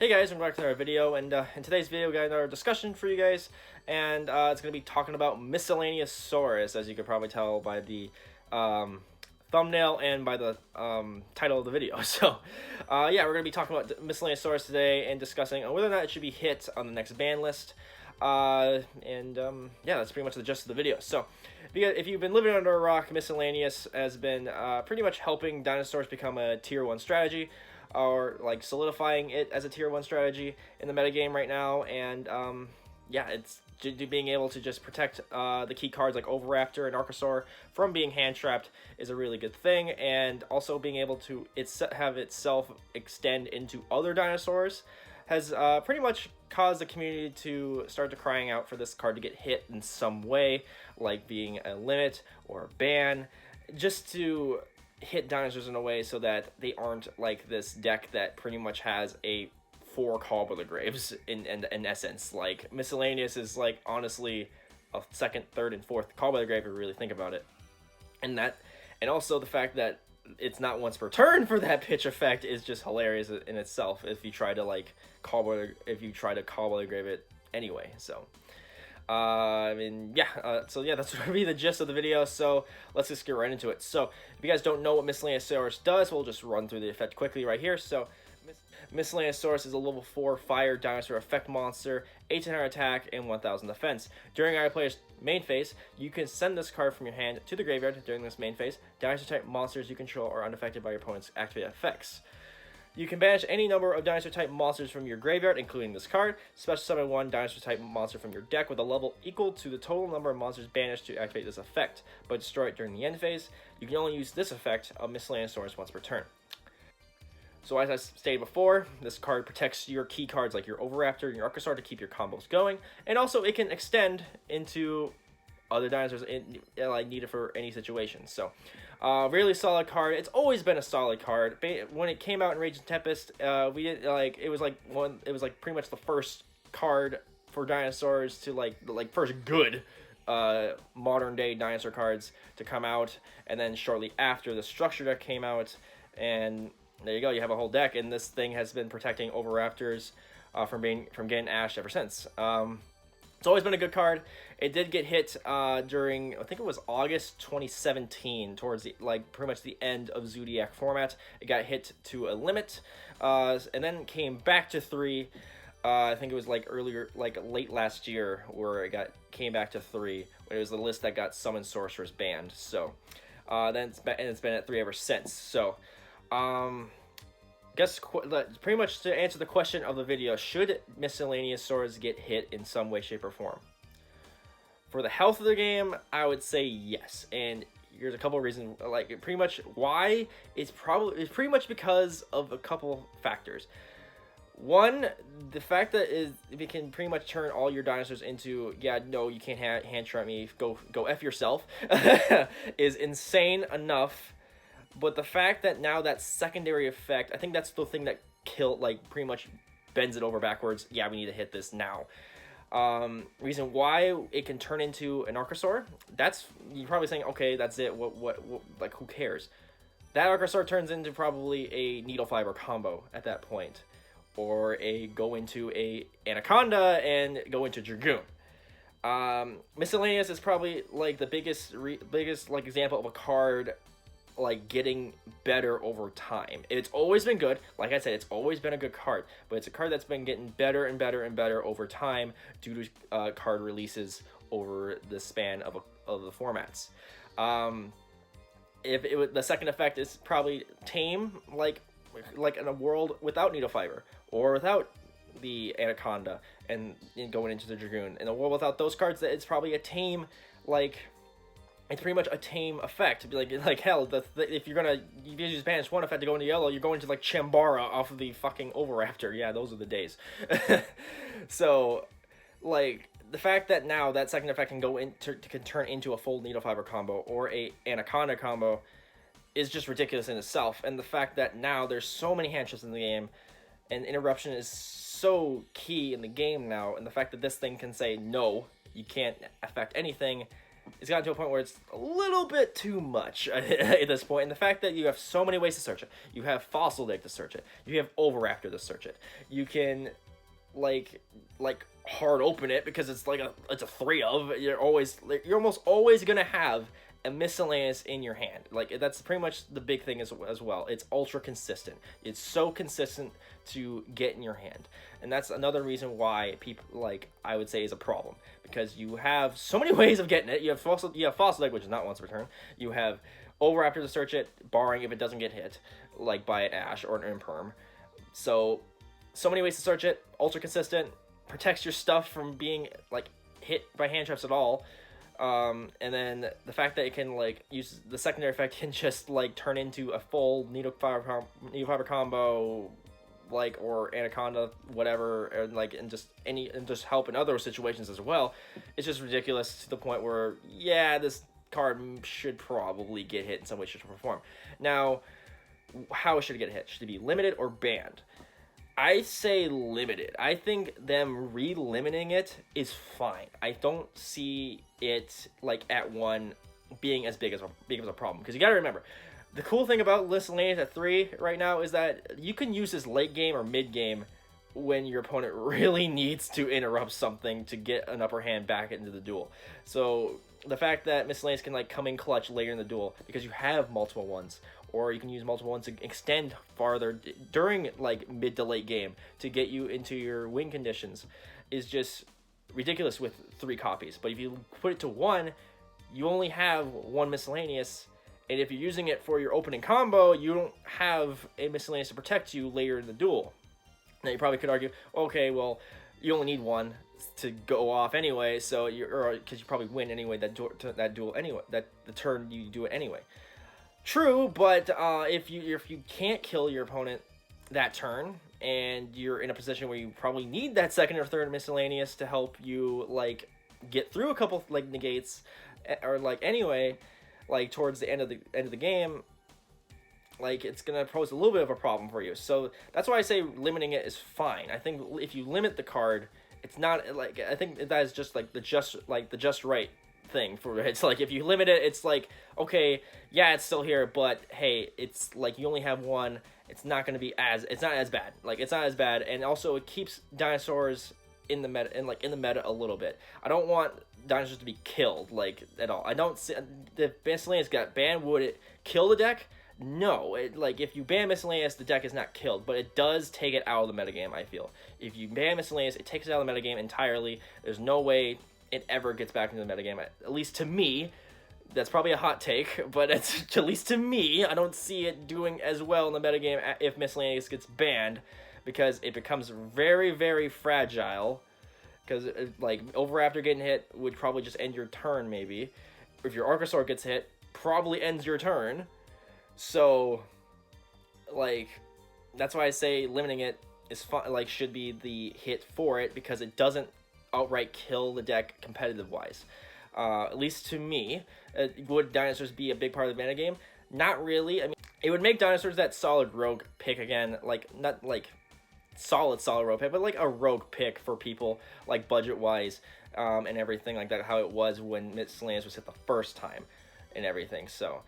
Hey guys, welcome back to our video, and in today's video we got another discussion for you guys, and it's going to be talking about Miscellaneousaurus, as you can probably tell by the thumbnail and by the title of the video. So, yeah, we're going to be talking about Miscellaneousaurus today and discussing whether or not it should be hit on the next ban list, yeah, that's pretty much the gist of the video. So, if you've been living under a rock, Miscellaneous has been pretty much helping dinosaurs become a tier 1 strategy, or like solidifying it as a tier 1 strategy in the metagame right now. And yeah, it's being able to just protect the key cards like Oviraptor and Archosaur from being hand trapped is a really good thing, and also being able to have itself extend into other dinosaurs has pretty much caused the community to start to crying out for this card to get hit in some way, like being a limit or a ban, just to hit dinosaurs in a way so that they aren't like this deck that pretty much has a 4 Callboiler Graves in essence. Like, Miscellaneous is like honestly a 2nd, 3rd, and 4th Callboiler Grave if you really think about it. And also the fact that it's not once per turn for that pitch effect is just hilarious in itself if you try to like Callboiler Grave it anyway. So I mean, yeah, so yeah, that's going to be the gist of the video, so let's just get right into it. So, if you guys don't know what Miscellaneousaurus does, we'll just run through the effect quickly right here. So, Miscellaneousaurus is a level 4 fire dinosaur effect monster, 1800 attack, and 1000 defense. During our player's main phase, you can send this card from your hand to the graveyard during this main phase. Dinosaur-type monsters you control are unaffected by your opponent's activated effects. You can banish any number of dinosaur-type monsters from your graveyard, including this card. Special summon 1 dinosaur-type monster from your deck with a level equal to the total number of monsters banished to activate this effect, but destroy it during the end phase. You can only use this effect of Miscellaneousaurus once per turn. So as I stated before, this card protects your key cards like your Oviraptor and your Archosaur to keep your combos going, and also it can extend into other dinosaurs like needed for any situation. So really solid card. It's always been a solid card. When it came out in Rage and Tempest, we did like it was pretty much the first card for dinosaurs to like first good modern day dinosaur cards to come out, and then shortly after the structure deck came out, and there you go, you have a whole deck, and this thing has been protecting Oviraptors from getting ashed ever since. It's always been a good card. It did get hit during, I think it was August 2017, towards the pretty much the end of Zodiac format. It got hit to a limit, and then came back to 3. I think it was late last year where it came back to 3. It was the list that got Summon Sorcerers banned. So then it's been at 3 ever since. So guess pretty much to answer the question of the video, should Miscellaneousaurus get hit in some way, shape, or form? For the health of the game, I would say yes, and here's a couple of reasons. Like, pretty much why it's pretty much because of a couple factors. One, the fact that it can pretty much turn all your dinosaurs into, yeah, no, you can't hand trap me, go F yourself, is insane enough. But the fact that now that secondary effect, I think that's the thing that pretty much bends it over backwards. Yeah, we need to hit this now. Reason why it can turn into an Archosaur, that's, you're probably saying, okay, that's it, what like, who cares? That Archosaur turns into probably a Needle Fiber combo at that point, or go into a Anaconda and go into Dragoon. Miscellaneous is probably like the biggest like example of a card like getting better over time. It's always been good. Like I said, it's always been a good card, but it's a card that's been getting better and better and better over time due to card releases over the span of the formats. The second effect is probably tame, like in a world without Needle Fiber or without the Anaconda and going into the Dragoon. In a world without those cards, it's probably a tame, it's pretty much a tame effect. Like hell, if you just banish one effect to go into yellow, you're going to like Chambara off of the fucking Oviraptor. Yeah, those are the days. So, like, the fact that now that second effect can turn into a full Needle Fiber combo or a Anaconda combo is just ridiculous in itself. And the fact that now there's so many hand traps in the game, and interruption is so key in the game now, and the fact that this thing can say no, you can't affect anything, it's gotten to a point where it's a little bit too much at this point. And the fact that you have so many ways to search it. You have Fossil Dig to search it. You have Oviraptor to search it. You can like hard open it because it's a 3 of. You're almost always gonna have a Miscellaneous in your hand. Like, that's pretty much the big thing as well. It's ultra consistent. It's so consistent to get in your hand, and that's another reason why people, like, I would say, is a problem, because you have so many ways of getting it. You have Fossil Dig, which is not once per turn. You have Oviraptor to search it, barring if it doesn't get hit, like by an Ash or an Imperm. So many ways to search it. Ultra consistent, protects your stuff from being like hit by hand traps at all. And then the fact that it can like use the secondary effect can just like turn into a full needle fiber combo, like, or Anaconda, whatever, and just help in other situations as well. It's just ridiculous to the point where, yeah, this card should probably get hit in some way, shape, or form. Now, how should it get hit? Should it be limited or banned? I say limited. I think them re-limiting it is fine. I don't see it like at 1 being as big of a problem, because you got to remember, the cool thing about Miscellaneous at 3 right now is that you can use this late game or mid game when your opponent really needs to interrupt something to get an upper hand back into the duel. So the fact that Miscellaneous can like come in clutch later in the duel because you have multiple ones, or you can use multiple ones to extend farther during like mid to late game to get you into your win conditions, is just ridiculous with 3 copies. But if you put it to 1, you only have 1 Miscellaneous, and if you're using it for your opening combo, you don't have a Miscellaneous to protect you later in the duel. Now you probably could argue, okay, well, you only need 1 to go off anyway, so because you probably win anyway that duel anyway, that the turn you do it anyway. True, but if you can't kill your opponent that turn, and you're in a position where you probably need that second or third Miscellaneous to help you like get through a couple like negates, or like anyway, like towards the end of the game, like it's gonna pose a little bit of a problem for you. So that's why I say limiting it is fine. I think if you limit the card, it's not like, I think that is just like the just right thing for it. It's like if you limit it, it's like, okay, yeah, it's still here, but hey, it's like you only have 1. It's not gonna be it's not as bad. Like, it's not as bad, and also it keeps dinosaurs in the meta a little bit. I don't want dinosaurs to be killed like at all. I don't see the Miscellaneous got banned. Would it kill the deck? No. Like, if you ban Miscellaneous, the deck is not killed, but it does take it out of the metagame, I feel. If you ban Miscellaneous, it takes it out of the metagame entirely. There's no way it ever gets back into the metagame, at least to me. That's probably a hot take, but it's, at least to me, I don't see it doing as well in the metagame if Miscellaneous gets banned, because it becomes very, very fragile. Because, like, Oviraptor getting hit would probably just end your turn, maybe. If your Archosaur gets hit, probably ends your turn. So, like, that's why I say limiting it is fun, like, should be the hit for it, because it doesn't outright kill the deck competitive-wise. At least to me. Would dinosaurs be a big part of the metagame? Not really. I mean, it would make dinosaurs that solid rogue pick again, like, not like solid rogue pick, but like a rogue pick for people, like budget-wise, and everything like that, how it was when Miscellaneous was hit the first time and everything. So,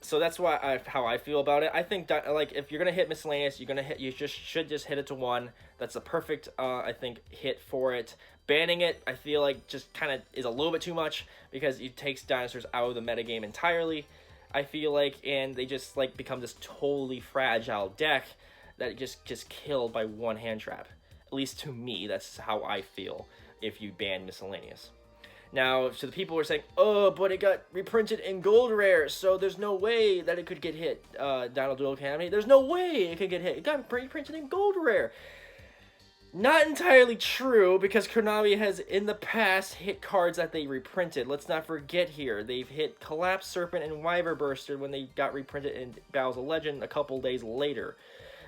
so that's how I feel about it. I think like if you're gonna hit Miscellaneous, you should just hit it to 1. That's the perfect I think hit for it. Banning it, I feel like, just kind of is a little bit too much, because it takes dinosaurs out of the metagame entirely, I feel like, and they just like become this totally fragile deck that just gets killed by 1 hand trap. At least to me, that's how I feel if you ban Miscellaneous. Now, to the people who are saying, oh, but it got reprinted in gold rare, so there's no way that it could get hit, Dino Duel Academy. There's no way it could get hit. It got reprinted in gold rare. Not entirely true, because Konami has in the past hit cards that they reprinted. Let's not forget here, they've hit Collapse Serpent and Wyver Burster when they got reprinted in Battles of Legend a couple days later.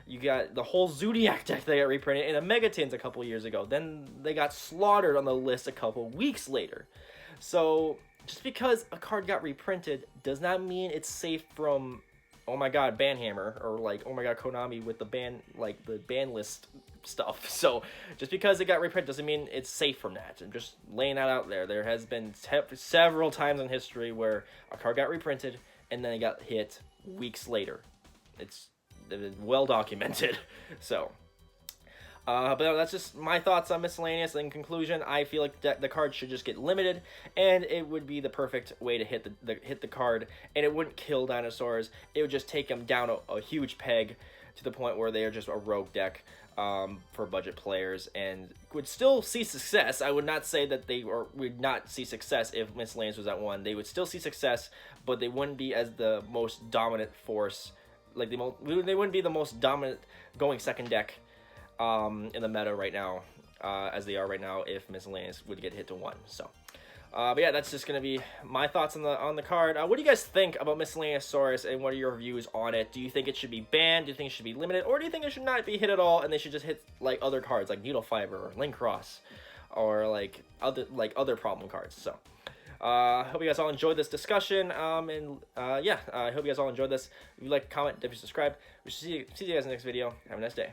You got the whole Zodiac deck that got reprinted in the Megatins a couple years ago. Then they got slaughtered on the list a couple weeks later. So just because a card got reprinted does not mean it's safe from oh my god, Banhammer, or like, oh my god, Konami with the Banlist stuff. So just because it got reprinted doesn't mean it's safe from that. I'm just laying that out there. There has been several times in history where a card got reprinted and then it got hit weeks later. It's well documented. So but that's just my thoughts on Miscellaneous. In conclusion, I feel like the card should just get limited, and it would be the perfect way to hit the card, and it wouldn't kill dinosaurs. It would just take them down a huge peg to the point where they are just a rogue deck for budget players, and would still see success. I would not say that they would not see success if Miscellaneous was at 1. They would still see success, but they wouldn't be as the most dominant force. Like they wouldn't be the most dominant going second deck in the meta right now, as they are right now if Miscellaneous would get hit to 1. So but yeah, that's just gonna be my thoughts on the card. What do you guys think about Miscellaneousaurus, and what are your views on it? Do you think it should be banned? Do you think it should be limited, or do you think it should not be hit at all and they should just hit like other cards like Needle Fiber or Link Cross, or like other problem cards? So I hope you guys all enjoyed this discussion, yeah, I hope you guys all enjoyed this. If you like, comment, if you subscribe, we should see you guys in the next video. Have a nice day.